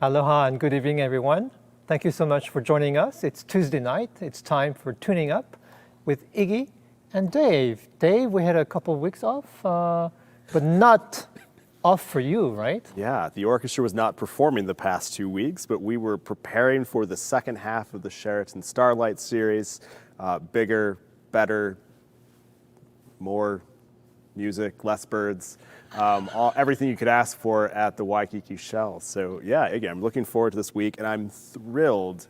Aloha and good evening, everyone. Thank you so much for joining us. It's Tuesday night. It's time for Tuning Up with Iggy and Dave. Dave, we had a couple of weeks off, but not off for you, right? Yeah, the orchestra was not performing the past 2 weeks, but we were preparing for the second half of the Sheraton Starlight Series. Bigger, better, more music, less birds. Everything you could ask for at the Waikiki Shell. So yeah, again, I'm looking forward to this week, and I'm thrilled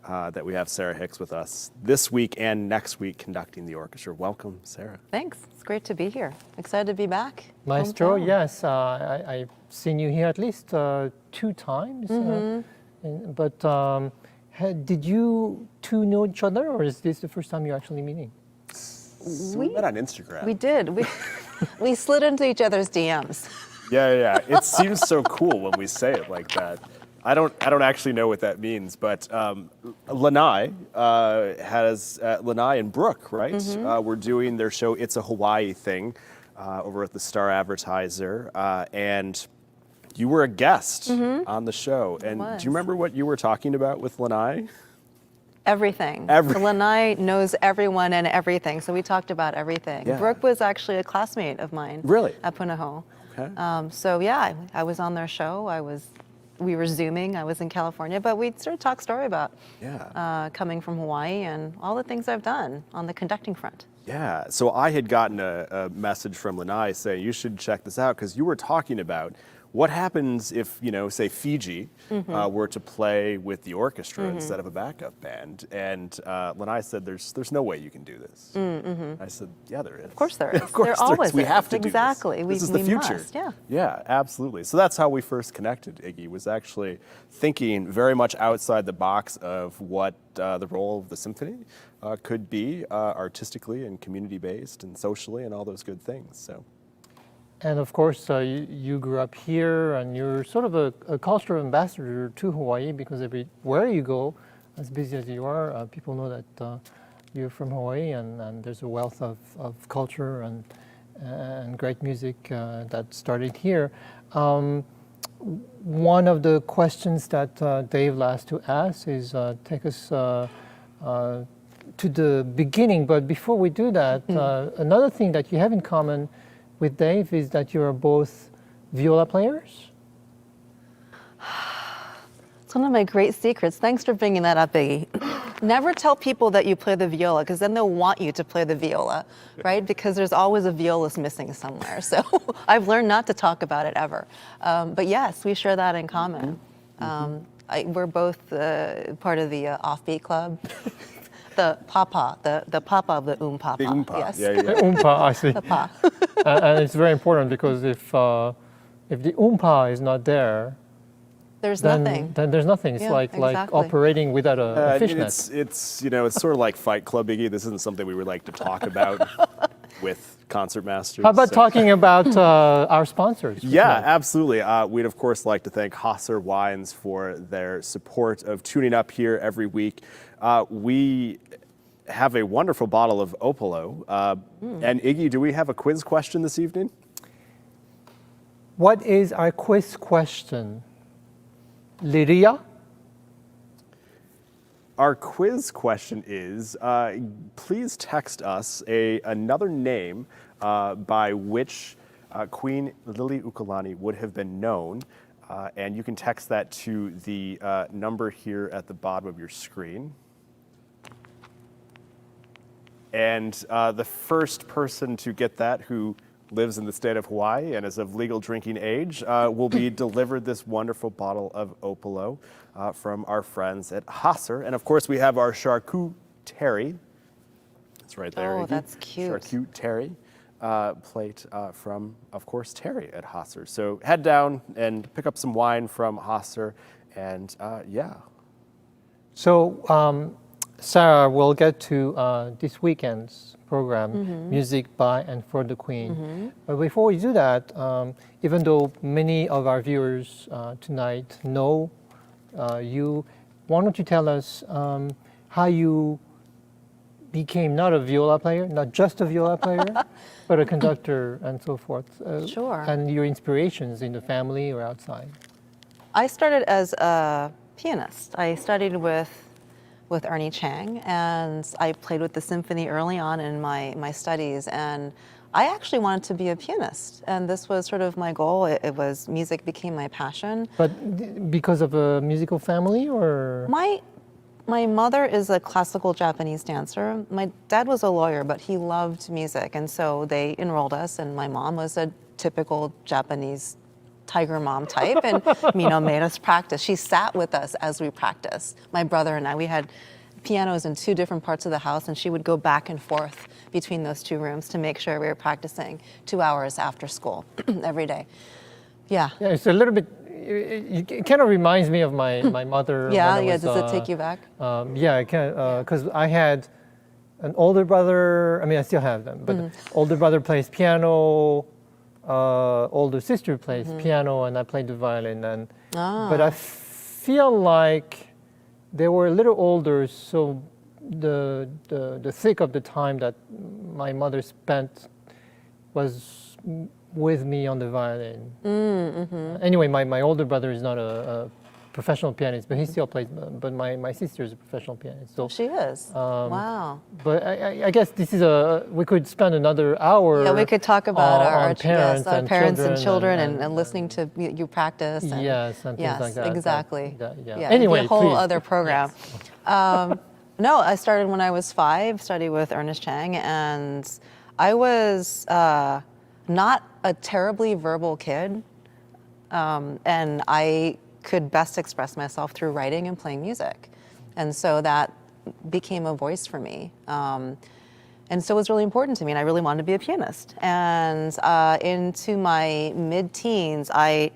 that we have Sarah Hicks with us this week and next week conducting the orchestra. Welcome, Sarah. Thanks. It's great to be here. Excited to be back. Maestro, Hometown. yes. I've seen you here at least 2 times. Did you two know each other, or is this the first time you're actually meeting? We met on Instagram. We did. We slid into each other's DMs. Yeah. It seems so cool when we say it like that. I don't actually know what that means, but Lanai Lanai and Brooke, right? We're doing their show It's a Hawaii Thing over at the Star Advertiser, and you were a guest on the show. And do you remember what you were talking about with Lanai? Everything. Lanai knows everyone and everything, so we talked about everything. Yeah. Brooke was actually a classmate of mine. Really? At Punahou. Okay. So yeah, I was on their show. We were Zooming. I was in California, but we sort of talked story about coming from Hawaii and all the things I've done on the conducting front. Yeah, so I had gotten a message from Lanai saying you should check this out because you were talking about what happens if, say Fiji were to play with the orchestra instead of a backup band. And Lanai said, there's no way you can do this. I said, yeah, there is. Of course there is. Of course there always we is. have to do this. Exactly. This is the future. Must, yeah. Yeah, absolutely. So that's how we first connected, Iggy, was actually thinking very much outside the box of what the role of the symphony could be artistically and community-based and socially and all those good things. So. And of course, you grew up here, and you're sort of a cultural ambassador to Hawaii, because everywhere you go, as busy as you are, people know that you're from Hawaii, and there's a wealth of culture and great music that started here. One of the questions that Dave asked to ask is take us to the beginning. But before we do that, another thing that you have in common with Dave is that you are both viola players? It's one of my great secrets. Thanks for bringing that up, Iggy. Never tell people that you play the viola, because then they'll want you to play the viola, right? Because there's always a violist missing somewhere. So I've learned not to talk about it ever. But yes, we share that in common. We're both part of the offbeat club. The papa, the papa of the papa. The oompa, yes. yeah. The oompa, I see. The pa. And it's very important, because if the oompa is not there, There's then nothing. Then there's nothing. It's like operating without a fishnet. It's sort of like Fight Club, Iggy. This isn't something we would like to talk about with Concertmaster. How about talking about our sponsors? Yeah, absolutely. We'd of course like to thank Hasser Wines for their support of tuning up here every week. We have a wonderful bottle of Opalo. And Iggy, do we have a quiz question this evening? What is our quiz question? Liria? Our quiz question is, please text us another name by which Queen Liliuokalani would have been known. And you can text that to the number here at the bottom of your screen. And the first person to get that who lives in the state of Hawaii and is of legal drinking age will be delivered this wonderful bottle of Opalo from our friends at Hasser. And of course, we have our charcuterie. It's right there. Oh, that's cute. Charcuterie plate from, of course, Terry at Hasser. So head down and pick up some wine from Hasser, and yeah. So Sarah, we'll get to this weekend's program, Music by and for the Queen. But before we do that, even though many of our viewers tonight know you, why don't you tell us how you became not a viola player, not just a viola player, but a conductor and so forth. Sure. And your inspirations in the family or outside. I started as a pianist. I studied with Ernie Chang, and I played with the symphony early on in my studies, and I actually wanted to be a pianist, and this was sort of my goal. It was music became my passion. But because of a musical family, or? My mother is a classical Japanese dancer. My dad was a lawyer, but he loved music, and so they enrolled us, and my mom was a typical Japanese tiger mom type, and made us practice. She sat with us as we practiced. My brother and I, we had pianos in 2 different parts of the house, and she would go back and forth between those 2 rooms to make sure we were practicing 2 hours after school every day. Yeah. Yeah, it's a little bit. It kind of reminds me of my mother. Yeah, when I was, does it take you back? Yeah, it can, because I had an older brother. I mean, I still have them, but older brother plays piano. Older sister plays piano, and I played the violin. And but I feel like they were a little older, so the thick of the time that my mother spent was with me on the violin. Anyway, my older brother is not a professional pianist, but he still plays. But my sister is a professional pianist. So She is. Wow. But I guess this is we could spend another hour. Yeah, we could talk about our parents, and children and listening to you practice. And, yes, and things like that. Exactly. Yeah. Anyway, a whole please. other program. Yes. No, I started when I was 5, studied with Ernest Chang, and I was not a terribly verbal kid, and I could best express myself through writing and playing music. And so that became a voice for me. And so it was really important to me, and I really wanted to be a pianist. And into my mid-teens, I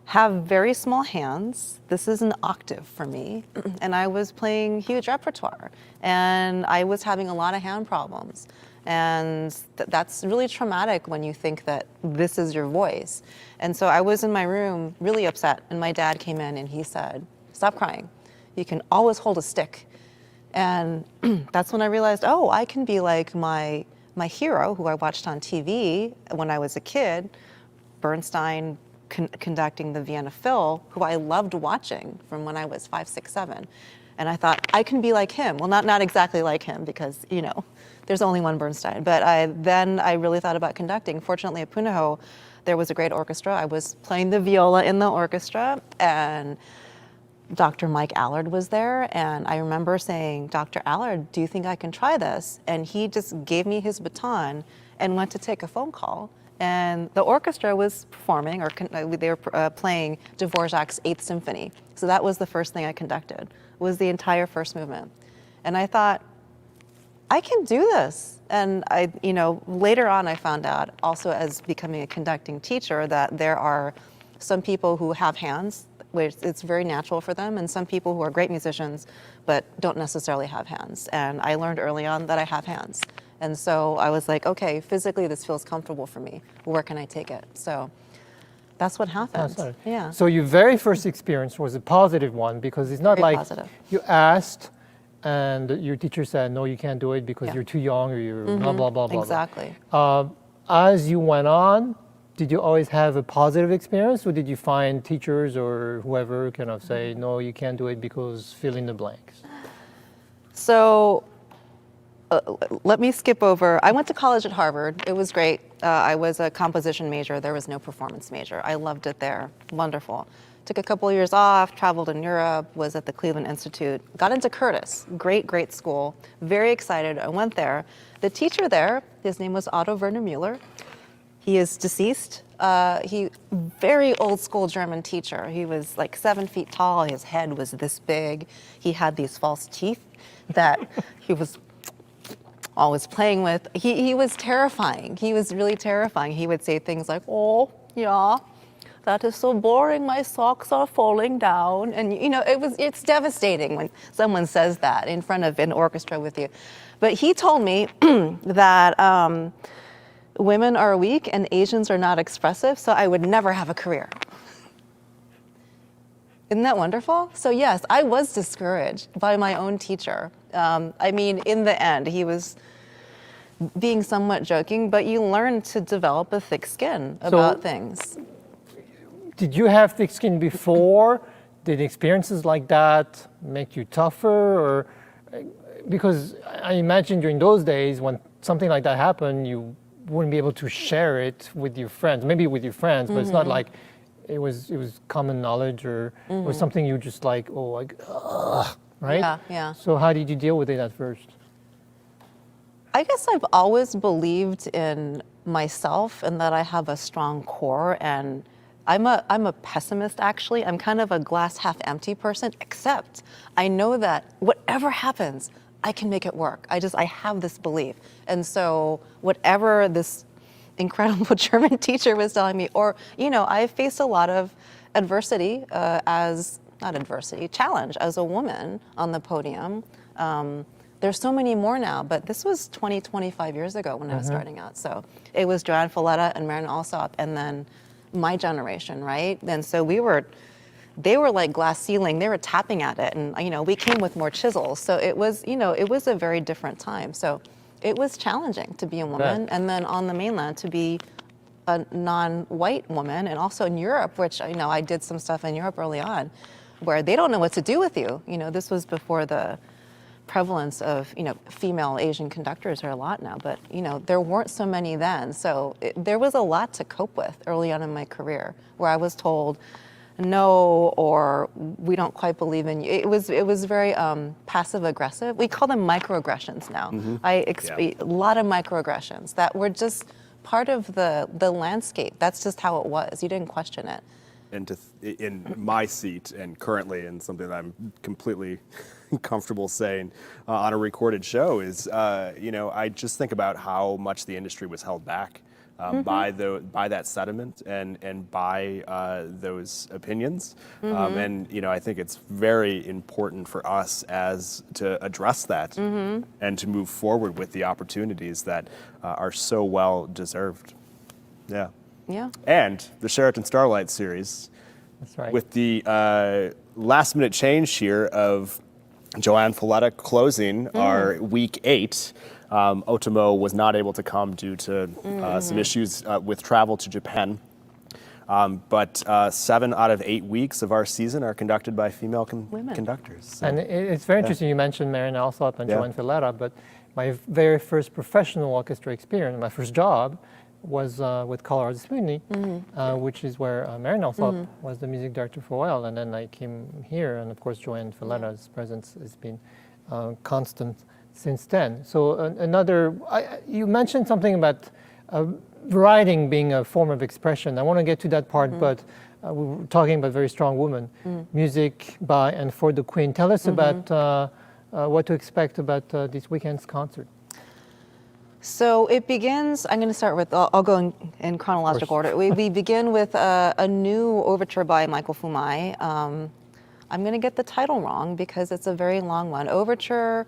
have very small hands. This is an octave for me. And I was playing huge repertoire, and I was having a lot of hand problems. And that's really traumatic when you think that this is your voice. And so I was in my room really upset, and my dad came in and he said, "Stop crying. You can always hold a stick." And that's when I realized, oh, I can be like my hero who I watched on TV when I was a kid, Bernstein conducting the Vienna Phil, who I loved watching from when I was 5, 6, 7. And I thought, I can be like him. Well, not exactly like him, because, there's only one Bernstein. But then I really thought about conducting. Fortunately, at Punahou, there was a great orchestra. I was playing the viola in the orchestra, and Dr. Mike Allard was there. And I remember saying, "Dr. Allard, do you think I can try this?" And he just gave me his baton and went to take a phone call. And the orchestra was performing, or they were playing Dvorak's 8th Symphony. So that was the first thing I conducted, was the entire first movement. And I thought, I can do this. And later on I found out, also as becoming a conducting teacher, that there are some people who have hands, which it's very natural for them, and some people who are great musicians but don't necessarily have hands. And I learned early on that I have hands. And so I was like, okay, physically this feels comfortable for me. Where can I take it? So that's what happened. Yeah. So your very first experience was a positive one, because it's not Very like positive. you asked and your teacher said, "No, you can't do it because you're too young," or you're blah, blah, blah, blah. Exactly. As you went on, did you always have a positive experience, or did you find teachers or whoever kind of say, "No, you can't do it because fill in the blanks"? So let me skip over. I went to college at Harvard. It was great. I was a composition major. There was no performance major. I loved it there. Wonderful. Took a couple of years off, traveled in Europe, was at the Cleveland Institute, got into Curtis. Great, great school. Very excited. I went there. The teacher there, his name was Otto Werner Müller. He is deceased. Very old school German teacher. He was like 7 feet tall. His head was this big. He had these false teeth that he was always playing with. He was terrifying. He was really terrifying. He would say things like, "Oh, yeah, that is so boring. My socks are falling down." And it's devastating when someone says that in front of an orchestra with you. But he told me that women are weak and Asians are not expressive, so I would never have a career. Isn't that wonderful? So yes, I was discouraged by my own teacher. In the end, he was being somewhat joking, but you learn to develop a thick skin about things. did you have thick skin before? Did experiences like that make you tougher? Or because I imagine during those days when something like that happened, you wouldn't be able to share it with your friends. Maybe with your friends, but it's not like it was common knowledge or was something you just like, oh, like, ugh, right? Yeah, yeah. So how did you deal with it at first? I guess I've always believed in myself and that I have a strong core, and I'm a pessimist actually. I'm kind of a glass half empty person, except I know that whatever happens, I can make it work. I have this belief. And so whatever this incredible German teacher was telling me, or, I faced a lot of adversity challenge as a woman on the podium. There's so many more now, but this was 25 years ago when I was starting out. So it was Joanne Falletta and Marlene Alsop, and then my generation, right? And so they were like glass ceiling, they were tapping at it, and we came with more chisels. So it was a very different time. So it was challenging to be a woman, and then on the mainland to be a non-white woman, and also in Europe, which I did some stuff in Europe early on, where they don't know what to do with you. This was before the prevalence of female Asian conductors are a lot now, but there weren't so many then. So there was a lot to cope with early on in my career, where I was told no, or we don't quite believe in you. It was very passive aggressive. We call them microaggressions now. A lot of microaggressions that were just part of the landscape. That's just how it was. You didn't question it. And in my seat, and currently in something that I'm completely comfortable saying on a recorded show, is I just think about how much the industry was held back by that sentiment and by those opinions, and I think it's very important for us to address that and to move forward with the opportunities that are so well deserved. Yeah. Yeah. And the Sheraton Starlight Series. That's right. With the last minute change here of Joanne Falletta closing our week 8. Otomo was not able to come due to some issues with travel to Japan. But 7 out of 8 weeks of our season are conducted by female conductors. So. And it's very interesting you mentioned Marlene Alsop and Joanne Falletta, but my very first professional orchestra experience, my first job, was with Colorado Symphony, which is where Marlene Alsop was the music director for a while, and then I came here, and of course Joanne Falletta's presence has been constant since then. So you mentioned something about writing being a form of expression. I want to get to that part, but we were talking about very strong women, music by and for the Queen. Tell us about what to expect about this weekend's concert. So it begins, I'm going to start with, I'll go in chronological order. We begin with a new overture by Michael Foumai. I'm going to get the title wrong because it's a very long one. Overture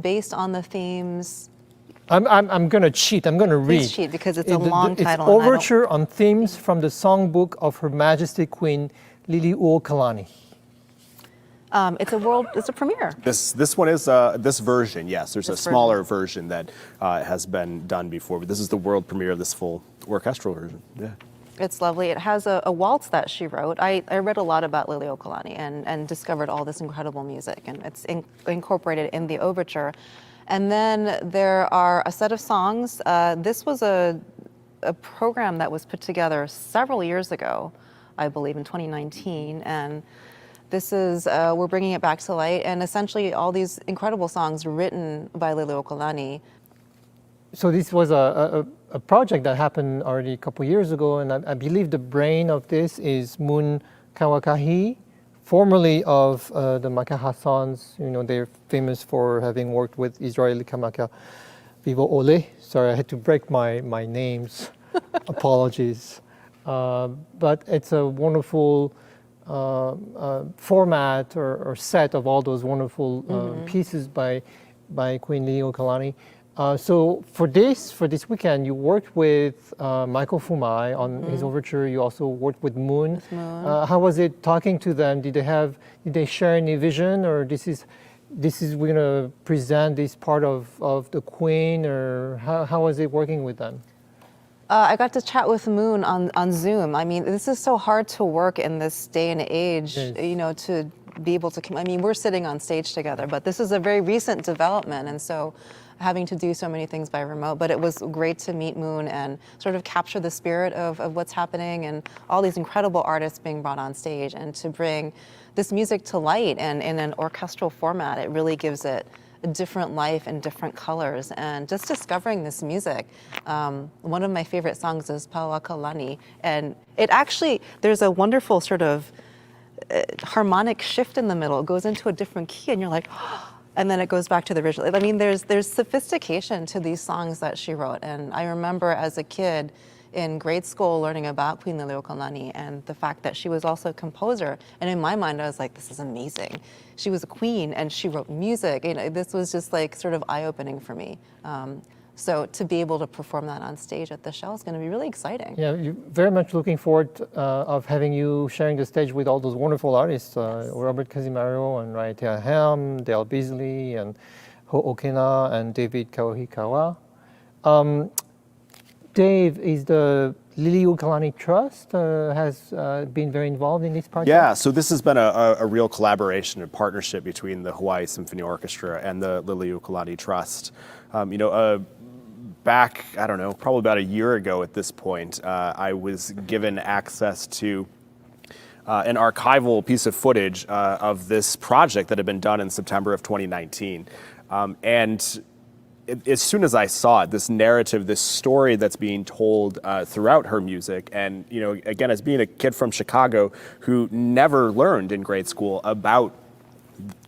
based on the themes. I'm going to cheat. I'm going to read. Please cheat because it's a long title. It's Overture on themes from the songbook of Her Majesty Queen Leo Kalani. It's a premiere. This one is this version. Yes, there's a smaller version that has been done before, but this is the world premiere of this full orchestral version. Yeah, it's lovely. It has a waltz that she wrote. I read a lot about Leo Kalani and discovered all this incredible music, and it's incorporated in the overture. And then there are a set of songs. This was a program that was put together several years ago, I believe in 2019, and this is, we're bringing it back to light, and essentially all these incredible songs written by Leo Kalani. So this was a project that happened already a couple years ago, and I believe the brain of this is Moon Kauakahi, formerly of the Makaha Sons. They're famous for having worked with Israeli Kamaka Vivo Ole. Sorry, I had to break my names. Apologies. But it's a wonderful format or set of all those wonderful pieces by Queen Leo Kalani. So for this weekend, you worked with Michael Foumai on his overture. You also worked with Moon. How was it talking to them? Did they share any vision, or this is we're gonna present this part of the Queen, or how was it working with them? I got to chat with Moon on Zoom. I mean, this is so hard to work in this day and age, you know, to be able to, I mean, we're sitting on stage together, but this is a very recent development. And so having to do so many things by remote, but it was great to meet Moon and sort of capture the spirit of what's happening and all these incredible artists being brought on stage, and to bring this music to light and in an orchestral format. It really gives it a different life and different colors, and just discovering this music. One of my favorite songs is Okalani, and it actually, there's a wonderful sort of harmonic shift in the middle. It goes into a different key and you're like, and then it goes back to the original. I mean, there's sophistication to these songs that she wrote. And I remember as a kid in grade school learning about Queen Leo Kalani and the fact that she was also a composer. And in my mind, I was like, this is amazing. She was a queen and she wrote music. You know, this was just like sort of eye-opening for me. So to be able to perform that on stage at the Shell is going to be really exciting. Yeah, you're very much looking forward of having you sharing the stage with all those wonderful artists, Robert Cazimero and Raiatea Helm, Dale Beazley, and Ho'okena, and David Kauahikaua. Dave, is the Leo Kalani Trust has been very involved in this project? Yeah, so this has been a real collaboration and partnership between the Hawaii Symphony Orchestra and the Leo Kalani Trust. You know, back, I don't know, probably about a year ago at this point, I was given access to an archival piece of footage of this project that had been done in September of 2019. And as soon as I saw it, this narrative, this story that's being told throughout her music, and, you know, again, as being a kid from Chicago who never learned in grade school about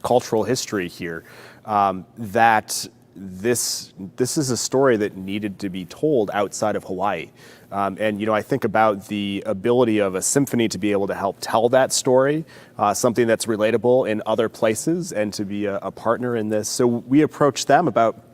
cultural history here, that this is a story that needed to be told outside of Hawaii. And, you know, I think about the ability of a symphony to be able to help tell that story, something that's relatable in other places, and to be a partner in this. So we approached them about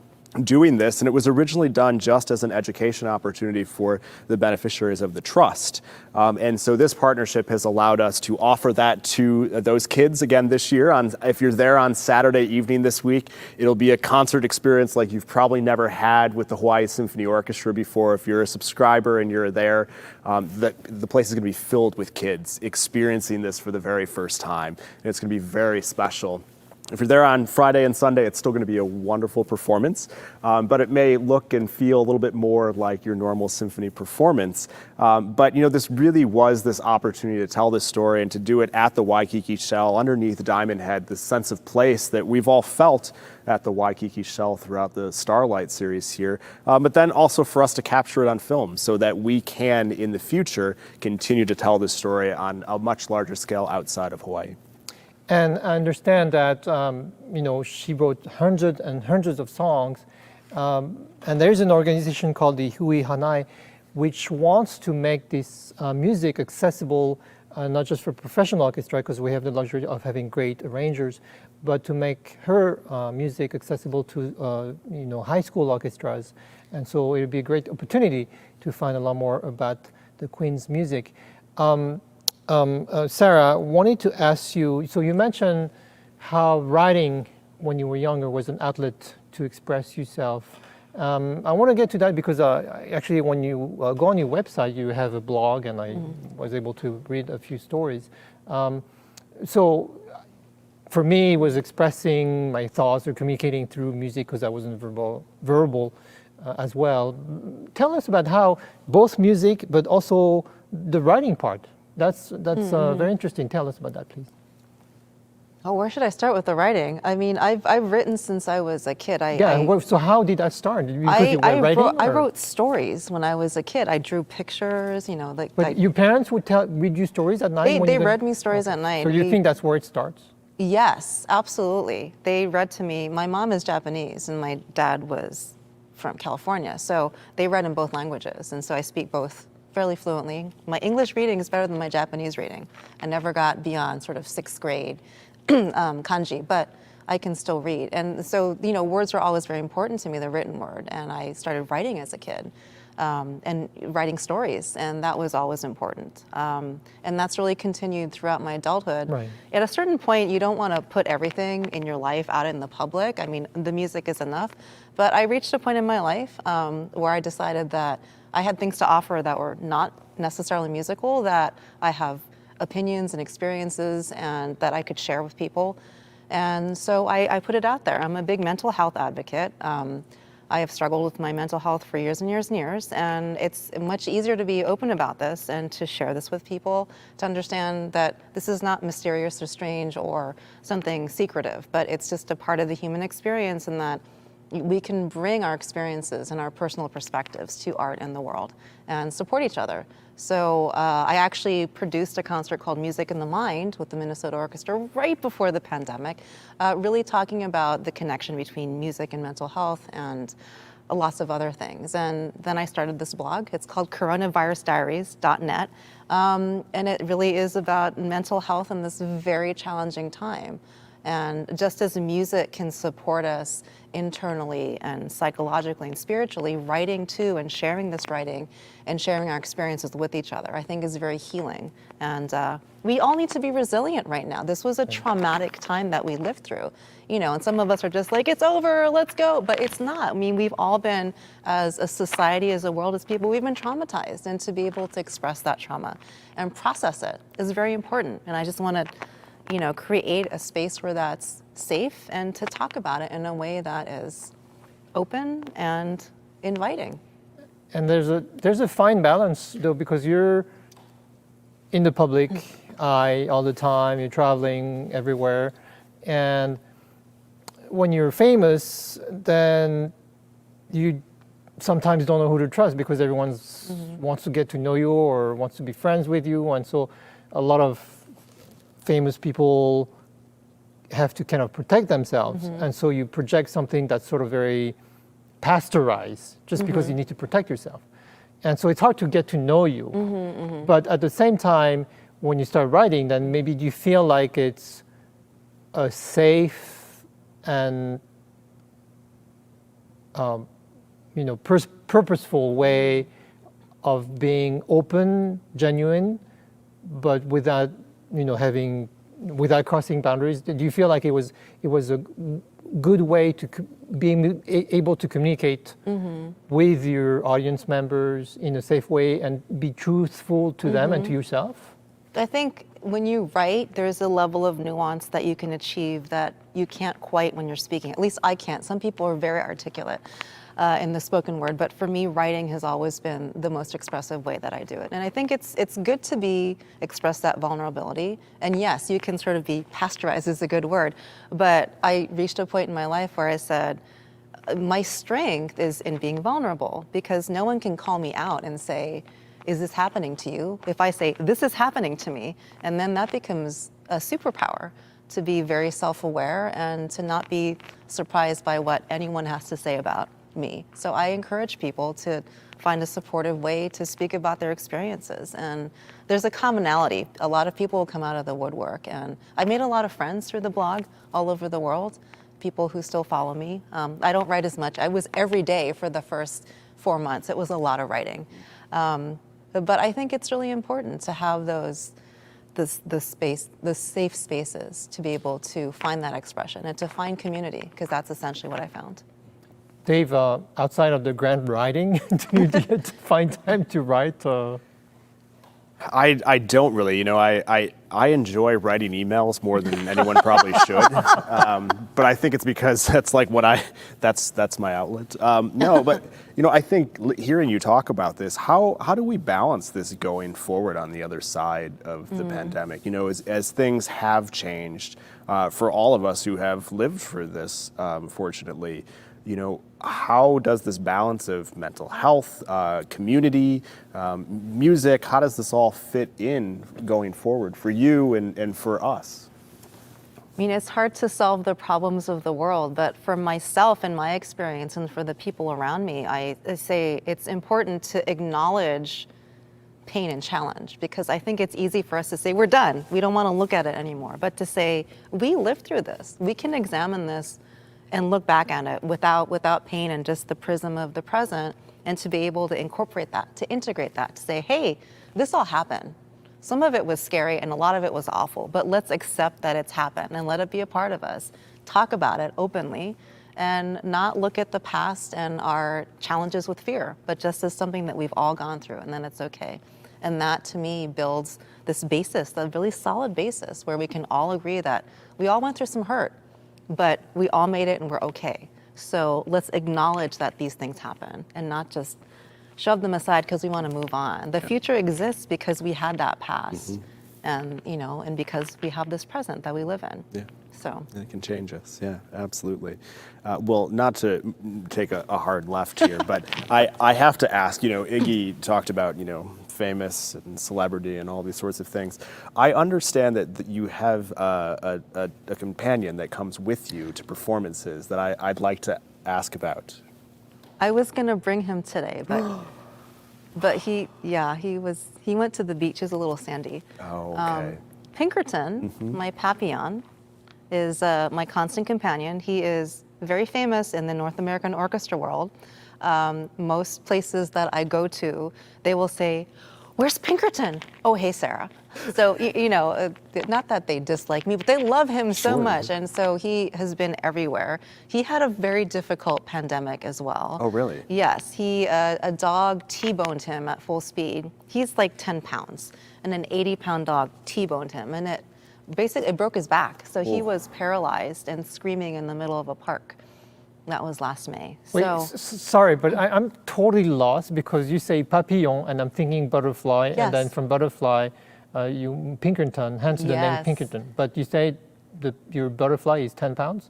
doing this, and it was originally done just as an education opportunity for the beneficiaries of the trust. And so this partnership has allowed us to offer that to those kids again this year. If you're there on Saturday evening this week, it'll be a concert experience like you've probably never had with the Hawaii Symphony Orchestra before. If you're a subscriber and you're there, the place is going to be filled with kids experiencing this for the very first time, and it's going to be very special. If you're there on Friday and Sunday, it's still going to be a wonderful performance, but it may look and feel a little bit more like your normal symphony performance. But, you know, this really was this opportunity to tell this story and to do it at the Waikiki Shell underneath Diamond Head, this sense of place that we've all felt at the Waikiki Shell throughout the Starlight Series here, but then also for us to capture it on film so that we can, in the future, continue to tell this story on a much larger scale outside of Hawaii. And I understand that, you know, she wrote hundreds and hundreds of songs. And there's an organization called the Hui Hanai, which wants to make this music accessible, not just for professional orchestra, because we have the luxury of having great arrangers, but to make her music accessible to, you know, high school orchestras. And so it would be a great opportunity to find a lot more about the Queen's music. Sarah, wanted to ask you, so you mentioned how writing when you were younger was an outlet to express yourself. I want to get to that because actually when you go on your website, you have a blog, and I was able to read a few stories. So for me, it was expressing my thoughts or communicating through music because I wasn't verbal as well. Tell us about how both music, but also the writing part. That's very interesting. Tell us about that, please. Oh, where should I start with the writing? I mean, I've written since I was a kid. So how did that start? I wrote stories when I was a kid. I drew pictures, you know. But your parents would read you stories at night? They read me stories at night. So you think that's where it starts? Yes, absolutely. They read to me. My mom is Japanese and my dad was from California. So they read in both languages. And so I speak both fairly fluently. My English reading is better than my Japanese reading. I never got beyond sort of 6th grade kanji, but I can still read. And so, you know, words are always very important to me, the written word. And I started writing as a kid and writing stories, and that was always important. And that's really continued throughout my adulthood. Right. At a certain point, you don't want to put everything in your life out in the public. I mean, the music is enough. But I reached a point in my life where I decided that I had things to offer that were not necessarily musical, that I have opinions and experiences and that I could share with people. And so I put it out there. I'm a big mental health advocate. I have struggled with my mental health for years and years and years, and it's much easier to be open about this and to share this with people, to understand that this is not mysterious or strange or something secretive, but it's just a part of the human experience, and that we can bring our experiences and our personal perspectives to art and the world and support each other. So I actually produced a concert called Music in the Mind with the Minnesota Orchestra right before the pandemic, really talking about the connection between music and mental health and lots of other things. And then I started this blog. It's called coronavirusdiaries.net, and it really is about mental health in this very challenging time. And just as music can support us internally and psychologically and spiritually, writing too, and sharing this writing and sharing our experiences with each other, I think is very healing. And we all need to be resilient right now. This was a traumatic time that we lived through, you know, and some of us are just like, it's over, let's go, but it's not. I mean, we've all been, as a society, as a world, as people, we've been traumatized, and to be able to express that trauma and process it is very important. And I just want to, you know, create a space where that's safe and to talk about it in a way that is open and inviting. And there's a fine balance though, because you're in the public eye all the time, you're traveling everywhere, and when you're famous, then you sometimes don't know who to trust because everyone wants to get to know you or wants to be friends with you, and so a lot of famous people have to kind of protect themselves, and so you project something that's sort of very pasteurized just because you need to protect yourself. And so it's hard to get to know you. But at the same time, when you start writing, then maybe you feel like it's a safe and you know, purposeful way of being open, genuine, but without, you know, without crossing boundaries. Do you feel like it was a good way to being able to communicate with your audience members in a safe way and be truthful to them and to yourself? I think when you write, there's a level of nuance that you can achieve that you can't quite when you're speaking. At least I can't. Some people are very articulate in the spoken word, but for me, writing has always been the most expressive way that I do it. And I think it's good to express that vulnerability. And yes, you can sort of be pasteurized is a good word, but I reached a point in my life where I said, my strength is in being vulnerable, because no one can call me out and say, is this happening to you? If I say, this is happening to me, and then that becomes a superpower, to be very self-aware and to not be surprised by what anyone has to say about me. So I encourage people to find a supportive way to speak about their experiences. And there's a commonality. A lot of people will come out of the woodwork, and I made a lot of friends through the blog all over the world, people who still follow me. I don't write as much. I was every day for the first 4 months. It was a lot of writing. But I think it's really important to have the safe spaces to be able to find that expression and to find community, because that's essentially what I found. Dave, outside of the grant writing, do you get to find time to write? I don't really. You know, I enjoy writing emails more than anyone probably should. But I think it's because that's like that's my outlet. No, but you know, I think hearing you talk about this, how do we balance this going forward on the other side of the pandemic? You know, as things have changed for all of us who have lived through this, fortunately. You know, how does this balance of mental health, community, music, how does this all fit in going forward for you and for us? I mean, it's hard to solve the problems of the world, but for myself and my experience and for the people around me, I say it's important to acknowledge pain and challenge, because I think it's easy for us to say, we're done, we don't want to look at it anymore, but to say, we lived through this, we can examine this and look back at it without pain and just the prism of the present, and to be able to incorporate that, to integrate that, to say, hey, this all happened. Some of it was scary and a lot of it was awful, but let's accept that it's happened and let it be a part of us. Talk about it openly and not look at the past and our challenges with fear, but just as something that we've all gone through, and then it's okay. And that, to me, builds this basis, the really solid basis, where we can all agree that we all went through some hurt, but we all made it and we're okay. So let's acknowledge that these things happen and not just shove them aside because we want to move on. The future exists because we had that past, and and because we have this present that we live in. Yeah. So And it can change us. Yeah, absolutely. Well, not to take a hard left here, but I have to ask. Iggy talked about famous and celebrity and all these sorts of things. I understand that you have a companion that comes with you to performances that I'd like to ask about. I was gonna bring him today, but he went to the beach. He's a little sandy. Oh, okay. Pinkerton, my Papillon, is my constant companion. He is very famous in the North American orchestra world. Most places that I go to, they will say, "Where's Pinkerton?" "Oh, hey, Sarah." So, not that they dislike me, but they love him so much. And so he has been everywhere. He had a very difficult pandemic as well. Oh, really? Yes. A dog T-boned him at full speed. He's like 10 pounds, and an 80-pound dog T-boned him. And it broke his back. So he was paralyzed and screaming in the middle of a park. That was last May. Wait, So sorry, but I'm totally lost because you say papillon and I'm thinking butterfly, and then Yes. from butterfly, you Pinkerton, hence the name Yes. Pinkerton. But you say that your butterfly is 10 pounds?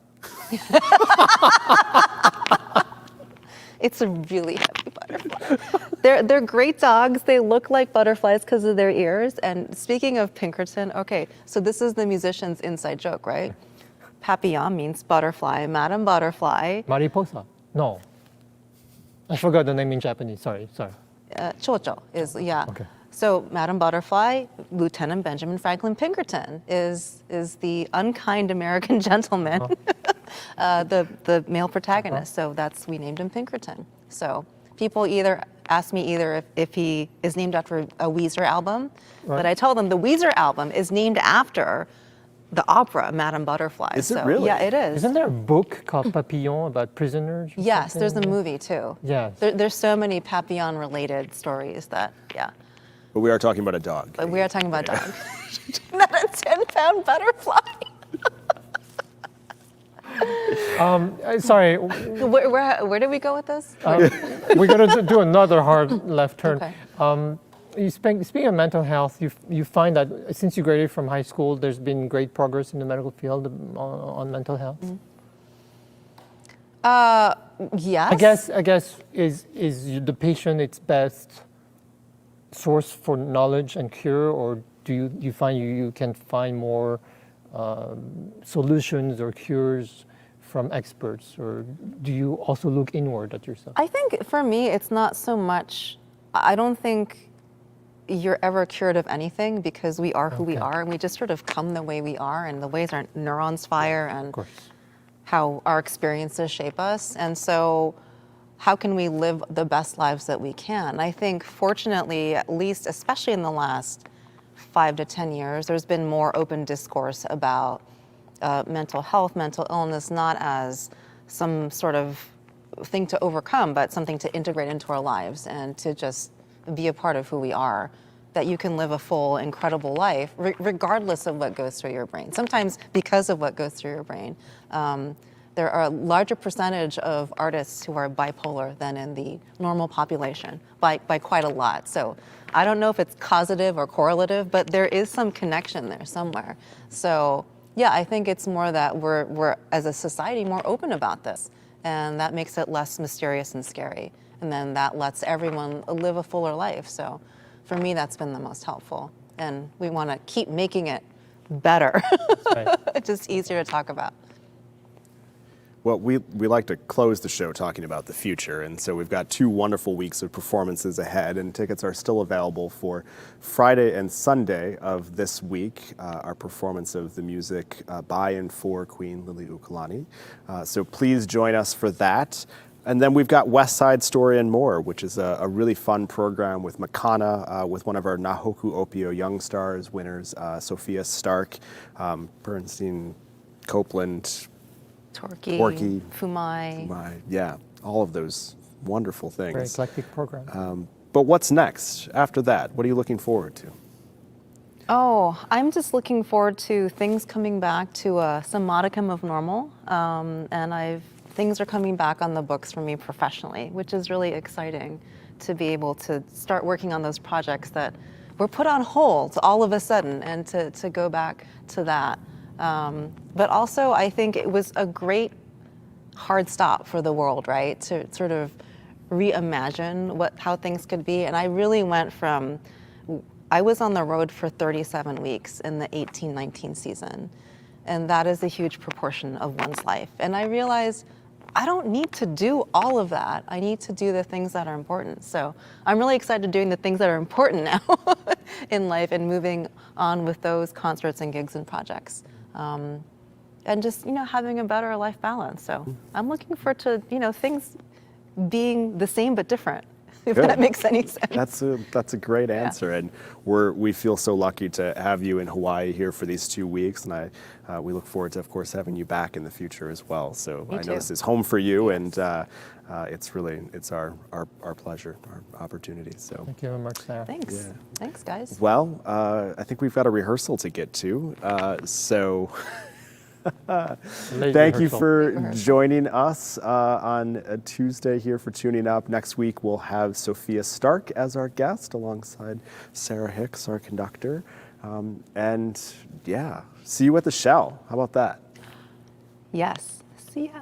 it's a really heavy butterfly. They're great dogs. They look like butterflies because of their ears. And speaking of Pinkerton, okay, so this is the musician's inside joke, right? Papillon means butterfly, Madam Butterfly. Mariposa? No. I forgot the name in Japanese. Sorry. Chocho is, yeah. Okay. So Madam Butterfly, Lieutenant Benjamin Franklin Pinkerton is the unkind American gentleman, the male protagonist. So we named him Pinkerton. So people ask me if he is named after a Weezer album, but I tell them the Weezer album is named after the opera Madame Butterfly. Is it really? Yeah, it is. Isn't there a book called Papillon about prisoners? or Yes, there's a something? movie too. Yes. There's so many Papillon-related stories that, yeah. But we are talking about a dog. But we are talking about dog. Not a 10-pound butterfly. Sorry, Where did we go with this? we're going to do another hard left turn. Okay. Speaking of mental health, you find that since you graduated from high school, there's been great progress in the medical field on mental health. Yes. I guess is the patient its best source for knowledge and cure, or do you find you can find more solutions or cures from experts, or do you also look inward at yourself? I think for me, it's not so much, I don't think you're ever cured of anything because we are who we are, and we just sort of come the way we are, and the ways our neurons fire and how our experiences shape us. And so how can we live the best lives that we can? I think fortunately, at least, especially in the last 5 to 10 years, there's been more open discourse about mental health, mental illness, not as some sort of thing to overcome, but something to integrate into our lives and to just be a part of who we are, that you can live a full, incredible life regardless of what goes through your brain. Sometimes because of what goes through your brain. There are a larger percentage of artists who are bipolar than in the normal population by quite a lot. So I don't know if it's causative or correlative, but there is some connection there somewhere. So yeah, I think it's more that we're as a society more open about this, and that makes it less mysterious and scary. And then that lets everyone live a fuller life. So for me, that's been the most helpful. And we want to keep making it better. It's just easier to talk about. Well, we like to close the show talking about the future, and so we've got 2 wonderful weeks of performances ahead, and tickets are still available for Friday and Sunday of this week, our performance of the music by and for Queen Liliuokalani. So please join us for that. And then we've got West Side Story and More, which is a really fun program with Makana, with one of our Nahoku Opio Young Stars winners, Sophia Stark, Bernstein, Copeland, Torquay, Foumai. Yeah, all of those wonderful things. Very eclectic program. But what's next after that? What are you looking forward to? Oh, I'm just looking forward to things coming back to some modicum of normal. And things are coming back on the books for me professionally, which is really exciting to be able to start working on those projects that were put on hold all of a sudden and to go back to that. But also, I think it was a great hard stop for the world, right? To sort of reimagine how things could be. And I really went from, I was on the road for 37 weeks in the 18-19 season. And that is a huge proportion of one's life. And I realized I don't need to do all of that. I need to do the things that are important. So I'm really excited doing the things that are important now in life and moving on with those concerts and gigs and projects. And just, having a better life balance. So I'm looking forward to, things being the same but different, if Good. that makes any sense. That's a great answer, and we feel so lucky to have you in Hawaii here for these 2 weeks, and we look forward to, of course, having you back in the future as well. So Me I too. know this is home for you, and it's our pleasure, our opportunity. So Thank you very much, Sarah. Thanks. Yeah. Thanks, guys. well, I think we've got a rehearsal to get to, so. Late Thank you rehearsal. for joining us on a Tuesday here for Tuning Up. Next week we'll have Sophia Stark as our guest alongside Sarah Hicks, our conductor. And yeah, see you at the Shell. How about that? Yes. See ya.